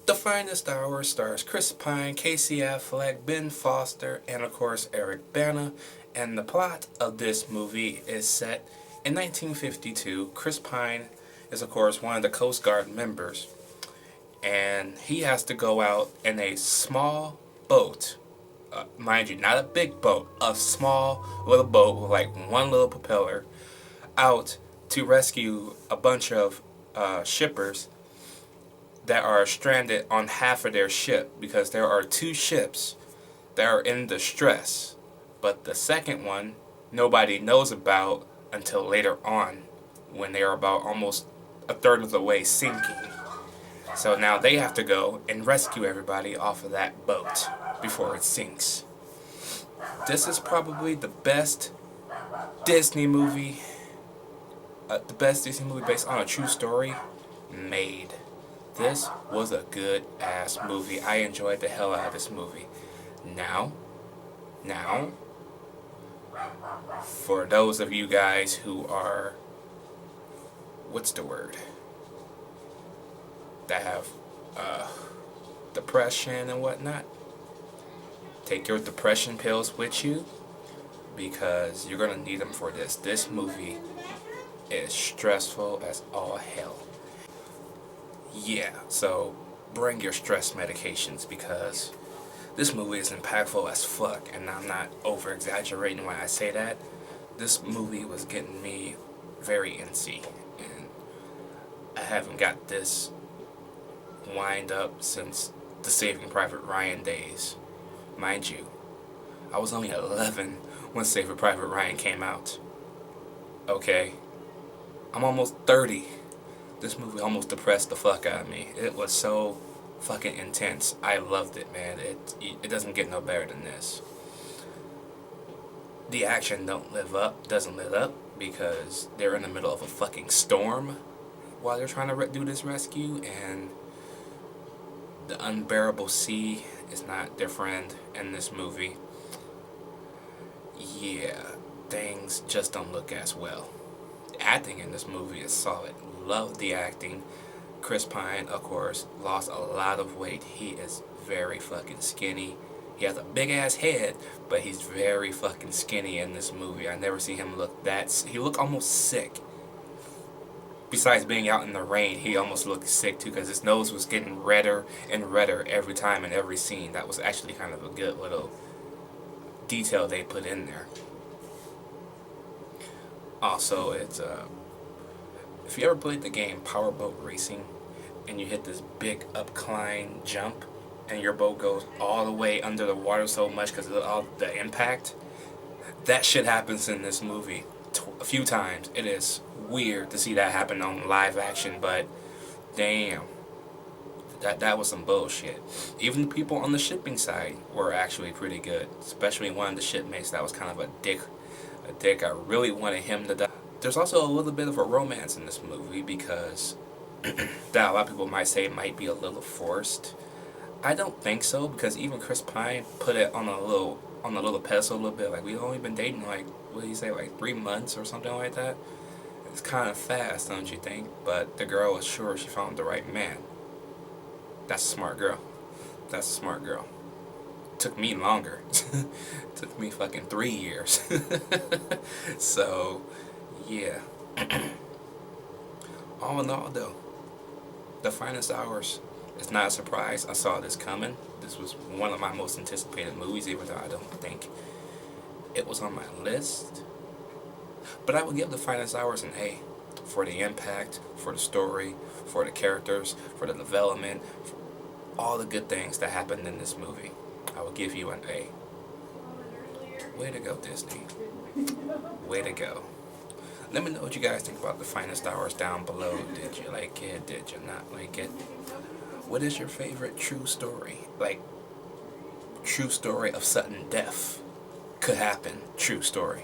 The Finest Hour stars Chris Pine, Casey Affleck, Ben Foster, and of course Eric Bana. And the plot of this movie is set in 1952. Chris Pine is of course one of the Coast Guard members, and he has to go out in a small boat. Mind you, not a big boat, a small little boat with like one little propeller, out to rescue a bunch of shippers that are stranded on half of their ship, because there are two ships that are in distress, but the second one nobody knows about until later on, when they are about almost a third of the way sinking. So now they have to go and rescue everybody off of that boat before it sinks. This is probably the best Disney movie, based on a true story made. This was a good ass movie. I enjoyed the hell out of this movie. Now, for those of you guys who are, what's the word, that have depression and whatnot, take your depression pills with you, because you're gonna need them for this. This movie is stressful as all hell. Yeah, so bring your stress medications, because this movie is impactful as fuck, and I'm not over exaggerating when I say that. This movie was getting me very antsy, and I haven't got this wind up since the Saving Private Ryan days. Mind you, I was only 11 when Saving Private Ryan came out. Okay? I'm almost 30. This movie almost depressed the fuck out of me. It was so fucking intense. I loved it, man. It doesn't get no better than this. The action doesn't live up, because they're in the middle of a fucking storm while they're trying to do this rescue, and the unbearable sea is not their friend in this movie. Yeah, things just don't look as well. The acting in this movie is solid. Love the acting. Chris Pine, of course, lost a lot of weight. He is very fucking skinny. He has a big ass head, but he's very fucking skinny in this movie. I never see him look that. He looked almost sick. Besides being out in the rain, he almost looked sick too, because his nose was getting redder and redder every time in every scene. That was actually kind of a good little detail they put in there. Also, it's if you ever played the game Powerboat Racing, and you hit this big upcline jump, and your boat goes all the way under the water so much because of all the impact, that shit happens in this movie a few times. It is weird to see that happen on live action, but damn, that was some bullshit. Even the people on the shipping side were actually pretty good, especially one of the shipmates that was kind of a dick. I really wanted him to die. There's also a little bit of a romance in this movie, because that a lot of people might say might be a little forced. I don't think so, because even Chris Pine put it on a little pedestal a little bit. Like, we've only been dating like, what did he say, like 3 months or something like that. It's kind of fast, don't you think? But the girl was sure she found the right man. That's a smart girl. That's a smart girl. Took me longer. Took me fucking 3 years. So, yeah. All in all, though, The Finest Hours is not a surprise. I saw this coming. This was one of my most anticipated movies, even though I don't think it was on my list. But I would give The Finest Hours an A for the impact, for the story, for the characters, for the development, for all the good things that happened in this movie. I would give you an A. Way to go, Disney. Way to go. Let me know what you guys think about The Finest Hours down below. Did you like it? Did you not like it? What is your favorite true story? Like, true story of sudden death could happen. True story.